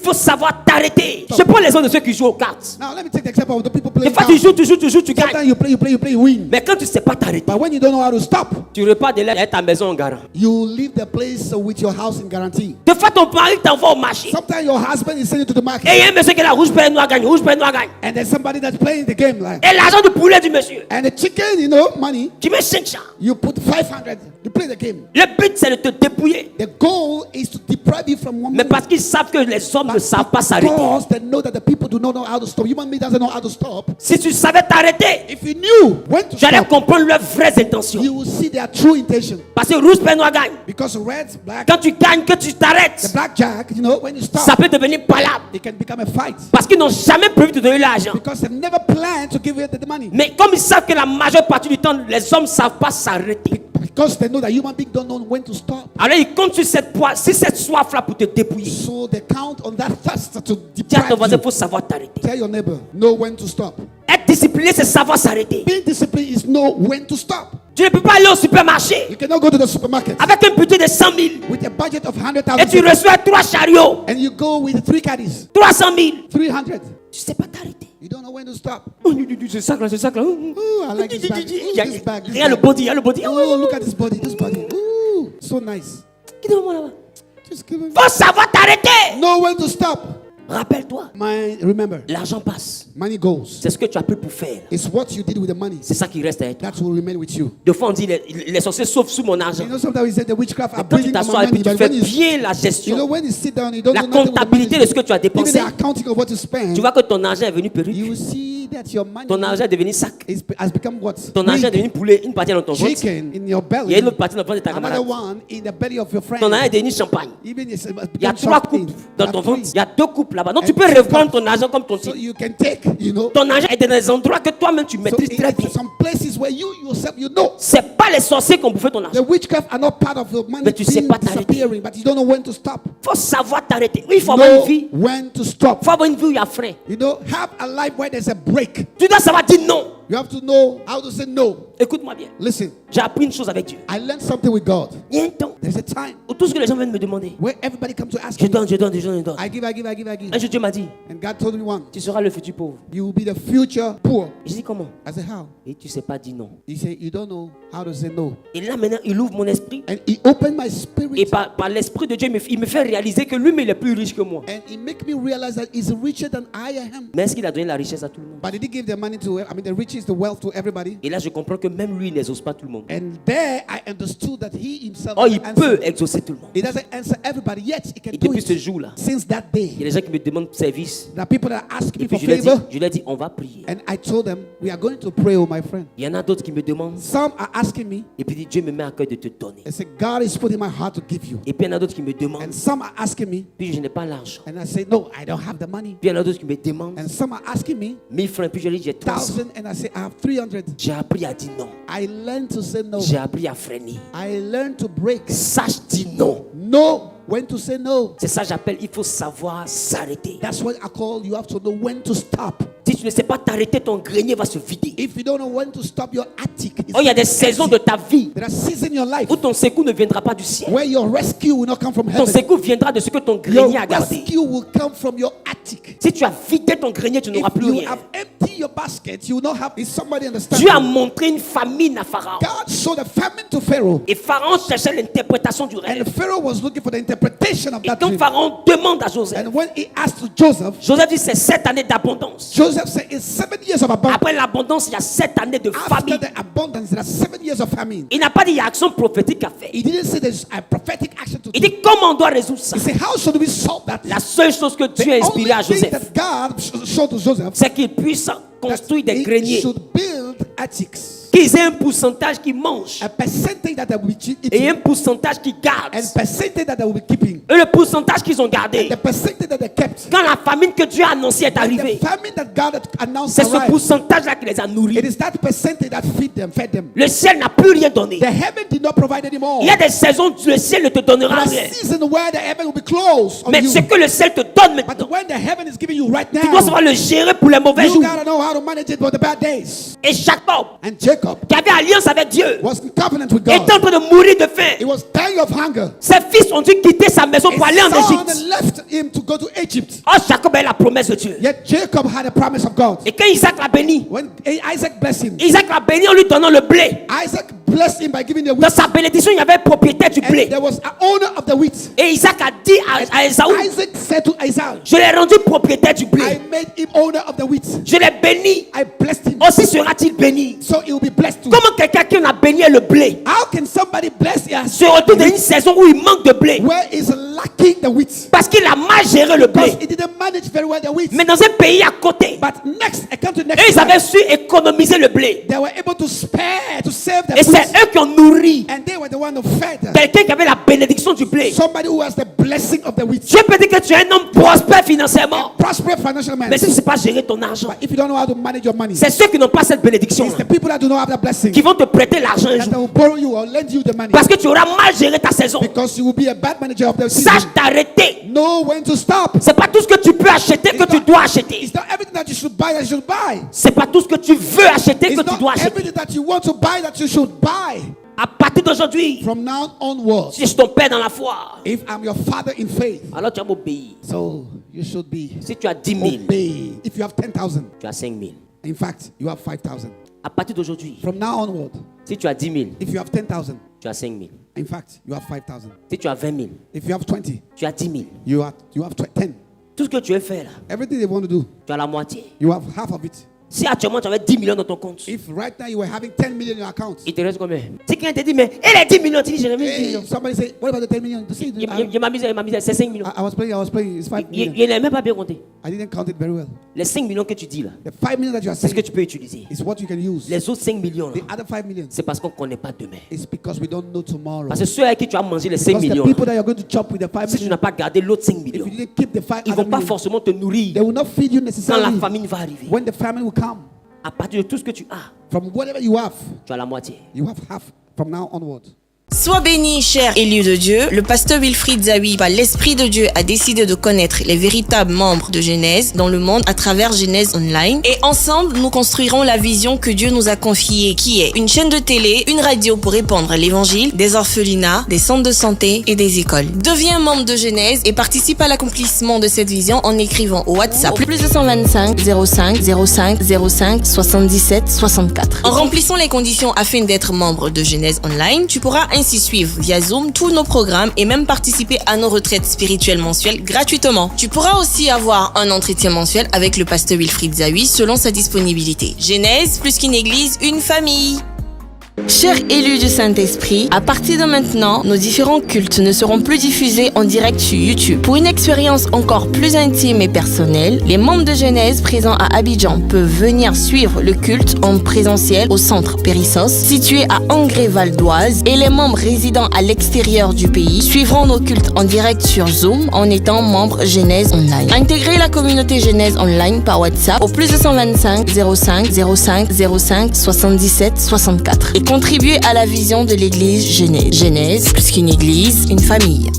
faut savoir t'arrêter. Je prends l'exemple de ceux qui jouent aux cartes. Now let me take the example of the people Des playing fois, cards. tu joues, tu gagnes. Sometimes you win. Mais quand tu ne sais pas t'arrêter, But when you don't know how to stop, tu repars de là et ta maison en garant. you leave the place with your house in guarantee. Des fois, ton mari t'envoie au marché. Sometimes your husband is sending you to the market. Et il y a un monsieur qui est là, rouge, blanc, noir, gagne, rouge, blanc, noir, gagne. And there's somebody that's playing the game like. Et l'argent du poulet du monsieur, And the chicken, money, tu mets 5 champs. you put 500. You play the game. Le but, c'est de te dépouiller. The goal is to deprive you from one Mais money. parce qu'ils savent que les hommes ne savent pas s'arrêter. Because they know that the people do not know how to stop. Human being doesn't know how to stop. Si tu savais t'arrêter, If you knew when to tu allais stop, comprendre leurs vraies intentions. you will see their true intention. Parce que rouge, blanc, noir, gagne. Because red, black, Quand tu gagnes, que tu the t'arrêtes, blackjack, when you ça stop, peut devenir palabre. it can become a fight. Parce qu'ils n'ont jamais prévu de te donner l'argent. Because they never planned to give you the money. Mais comme ils savent que la majeure partie du temps, les hommes ne savent pas s'arrêter. Because they know that human beings don't know when to stop. Alors ils comptent sur cette soif-là pour te dépouiller. So they count on that thirst to Dis à ton deprive voisin, il you. faut savoir t'arrêter. Tell your neighbor, know when to stop. Être discipliné, c'est savoir s'arrêter. Being disciplined is know when to stop. Tu ne peux pas aller au supermarché You cannot go to the supermarket avec un budget de 100 000 with a budget of et tu 100,000 reçois 3 chariots, and you go with 3 caddies, 300 000. 300. Tu ne sais pas t'arrêter. You don't know when to stop. Oh, ce sac là. Ooh, I like this bag. Ooh, this bag. This Regarde le bag. body, regarde le body. Oh, look at this body. This body. Ooh, so nice. Quitte-moi là-bas. Just give it. Faut savoir t'arrêter. Know when to stop. Rappelle-toi, Remember, l'argent passe. money goes. C'est ce que tu as pris pour faire. It's what you did with the money. C'est ça qui reste avec toi. That will remain with you. Des fois, on dit les sorciers sauvent sous mon argent. You know, sometimes we say the witchcraft are Quand tu breathing on t'assois my et puis money, tu but fais when bien la you know, gestion, when you sit down, you don't la do nothing with the comptabilité money. de ce que tu as Even dépensé, the accounting of what you spend, tu vois que ton argent est devenu you perruque. will see that your money Ton argent est devenu sac. has become what? Ton argent est devenu poulet. Une partie est dans ton ventre. Chicken in your Il y a belly. une autre partie dans le ventre de ta Another camarade. one in the belly of your friend. Ton argent est devenu champagne. Even it's Il y a 3 coupes dans ton ventre. Il y So a 2 coupes là-bas. Donc tu And peux two reprendre cups. ton argent comme ton titre. you can take, Ton argent est dans des endroits que toi-même tu So maîtrises très bien. in some places where you yourself, you know. C'est pas les sorciers qui ont bouffé ton The argent. witchcraft are not part of your money Mais tu sais being pas t'arrêter. disappearing, but you don't know when to stop. Faut savoir t'arrêter. Oui, il faut avoir une Know vie. when to stop. Faut avoir une vie où il y a frein. You know, have a life where there's a break. Tu dois savoir dire non. You have to know how to say no. Écoute-moi bien. Listen, J'ai appris une chose avec Dieu. I learned something with God. Il y a un temps There's a time où tout ce que les gens viennent me demander, where everybody comes to ask je me. donne. I give. Un jour Dieu m'a dit, And God told me one, tu seras le futur pauvre. you will be the future poor. Je dis comment? I said, how? Et tu sais pas dire non. He said, you don't know how to say no. Et là maintenant, il ouvre mon esprit. And he opened my Et spirit par l'esprit de Dieu, il me fait réaliser que lui-même il est plus riche que moi. and he make me realize that he's richer than I am. Mais est-ce qu'il a donné la richesse à tout le monde? But did he give the money to, the riches, the wealth to everybody? Et là, je comprends que même lui, il n'exauce pas tout le monde. And there I understood that he himself Oh, il doesn't peut answer. exaucer tout le monde. He doesn't answer everybody, yet he can Et do depuis ce it. jour-là, Since that il y a day, des gens qui me demandent service. there are people that ask me Et puis for favor. je leur ai dit, on va prier. And I told them, we are going to pray, oh my friend. Il y en a d'autres qui me demandent. Some are asking me, Et puis Dieu me met à cœur de te donner. I say, God is putting my heart to give you. Et puis il y en a d'autres qui me demandent. And some are asking me, Puis je n'ai pas l'argent. and I say, no, I don't have the money. Puis il y en a d'autres qui me demandent And some are asking me, 1000 francs. Puis je leur dis, j'ai 300. 1,000, and I say, I have 300. J'ai appris à dire non. I learned to say no. J'ai appris à freiner. I learned to break. Sache dire non. Know when to say no. C'est ça que j'appelle, il faut savoir s'arrêter. That's what I call you have to know when to stop. Si tu ne sais pas t'arrêter, ton grenier va se vider. If you don't know when to stop, your attic is Oh, il y a des saisons de ta vie There are seasons in your life où ton secours ne viendra pas du ciel. where your rescue will not come from Ton heaven. secours viendra de ce que ton Your grenier a gardé. rescue will come from your attic. Si tu as vidé ton grenier, tu n'auras If plus you rien. have emptied your basket, you will not have. Is somebody understand? Dieu a montré une famine à Pharaon. God showed a famine to Pharaoh, Et Pharaon cherchait l'interprétation du and rêve. Pharaoh was looking for the interpretation of Et that quand dream. Pharaon demande à Joseph, And when he asked Joseph, Joseph dit c'est 7 années d'abondance. Joseph said, "It's 7 years of abundance. Après l'abondance, il y a 7 années de After famine. the abundance, there are 7 years of famine." Il n'a pas dit il y a action prophétique à faire. He didn't say there's a prophetic action to Il do. dit comment on doit résoudre ça. He said, "How should we solve that?" La seule chose que Dieu a The inspiré à only thing Joseph, that God showed to Joseph, c'est qu'il puisse construire des he greniers, should build attics. qu'ils aient un pourcentage qui mange A percentage that they will be et eating, un pourcentage qui garde. and percentage that they will be keeping, Et le pourcentage qu'ils ont gardé, the percentage that they kept. quand la famine que Dieu a annoncée est The arrivée, famine that God had announced c'est ce arrived. pourcentage-là qui les a nourris. It is that percentage that fed them. Le ciel n'a plus rien donné. The heaven did not provide anymore. Il y a des saisons où le ciel ne te donnera There are rien. seasons where the heaven will be closed on Mais you. ce que le ciel te donne But maintenant, when the heaven is giving you right tu dois savoir now, le gérer pour les mauvais you jours. gotta know how to manage it for the bad days. Et Jacob, And Jacob, Jacob, qui avait alliance avec Dieu, was in covenant with était God. en train de mourir de faim. He was dying of hunger. Ses fils ont dû quitter sa maison pour aller en His son Égypte. left him to go to Egypt. Oh, Jacob a eu la promesse de Dieu. Yet Jacob had a promise of God. Et quand Isaac l'a béni, When Isaac blessed him, Isaac l'a béni en lui donnant le blé. Isaac blessed him by giving the Dans wheat. sa bénédiction, il y avait le propriétaire du And blé. there was an owner of the wheat. Et Isaac a dit à Esaü, Isaac said to Esau, je l'ai rendu propriétaire du I blé. made him owner of the wheat. Je l'ai béni. I blessed him. Aussi sera-t-il béni. So he will be blessed too. Comment quelqu'un qui en a béni le blé How can somebody bless us se retrouve dans une saison où il manque de blé where is lacking the wheat? parce qu'il a mal géré le blé. Because he didn't manage very well the wheat. Mais dans un pays à côté, But next, I come to eux, next. ils avaient su économiser le blé. They were able to spare, to save the Et c'est wheat. eux qui ont nourri And they were the one who fed quelqu'un qui avait la bénédiction du blé. somebody who has the blessing of the wheat. Dieu peut dire que tu es un homme prospère financièrement. Prosper financial man. Mais si tu ne sais pas gérer ton argent, But if you don't know how to manage your money, c'est ceux qui n'ont pas cette bénédiction it's the people that do not have that blessing qui vont te prêter l'argent un that jour. will borrow you or lend you the money Parce que tu auras mal géré ta saison. because you will be a bad manager of the Sache season. t'arrêter. Know when to stop. C'est pas tout ce que tu peux acheter que tu dois acheter. It's not everything that you should buy that you should buy. C'est pas tout ce que tu veux acheter It's que tu dois not acheter. everything that you want to buy that you should buy. À partir d'aujourd'hui, From now onwards, si je suis ton père dans la foi, if I'm your father in faith, alors tu vas m'obéir. so you should be Si tu as 10 000, obey. If you have 10,000, tu as 5 000. in fact, you have 5,000. À partir d'aujourd'hui, From now onward, si tu as 10 000, if you have 10,000, tu as 5 000. in fact, you have 5,000. Si tu as 20 000, If you have 20, tu as 10 000. you have 10. Tout ce que tu veux faire là, Everything they want to do, tu as la moitié. you have half of it. Si actuellement tu avais 10 millions dans ton compte, If right now you were having 10 million in your account, il te reste combien? Si quelqu'un te dit, mais et les 10 millions, tu dis, j'ai remis 10 hey, millions. somebody say, what about the 10 million? See, Je m'amuse, c'est 5 millions. I was playing, it's 5 million. Il n'a même pas bien compté. I didn't count it very well. Les 5 millions que tu dis là, The 5 million that you are c'est ce que saying tu peux utiliser. is what you can use. Les autres 5 millions là, The other 5 million c'est parce qu'on ne connaît pas demain. is because we don't know tomorrow. Parce que ceux avec qui tu as mangé les 5 Because the millions, people là, that you're going to chop with the 5 si tu million, n'as pas gardé l'autre 5 if millions, you didn't keep the 5 ils ne vont other pas million, forcément te nourrir they will not feed you quand la necessarily famine va arriver. when the famine will come. À partir de tout ce que tu as, From whatever you have, tu as la moitié. you have half from now onward. Sois béni, cher élu de Dieu. Le pasteur Wilfried Zawi, par l'Esprit de Dieu, a décidé de connaître les véritables membres de Genèse dans le monde à travers Genèse Online. Et ensemble, nous construirons la vision que Dieu nous a confiée, qui est une chaîne de télé, une radio pour répandre l'évangile, des orphelinats, des centres de santé et des écoles. Deviens membre de Genèse et participe à l'accomplissement de cette vision en écrivant au WhatsApp plus 225 05 05 05 77 64. En remplissant les conditions afin d'être membre de Genèse Online, tu pourras ainsi suivre via Zoom tous nos programmes et même participer à nos retraites spirituelles mensuelles gratuitement. Tu pourras aussi avoir un entretien mensuel avec le pasteur Wilfried Zawi selon sa disponibilité. Genèse, plus qu'une église, une famille. Chers élus du Saint-Esprit, à partir de maintenant, nos différents cultes ne seront plus diffusés en direct sur YouTube. Pour une expérience encore plus intime et personnelle, les membres de Genèse présents à Abidjan peuvent venir suivre le culte en présentiel au centre Périssos, situé à Angré-Val d'Oise, et les membres résidant à l'extérieur du pays suivront nos cultes en direct sur Zoom en étant membres Genèse Online. Intégrez la communauté Genèse Online par WhatsApp au plus 225 05 05 05 77 64 et contribuer à la vision de l'église Genèse. Genèse, plus qu'une église, une famille.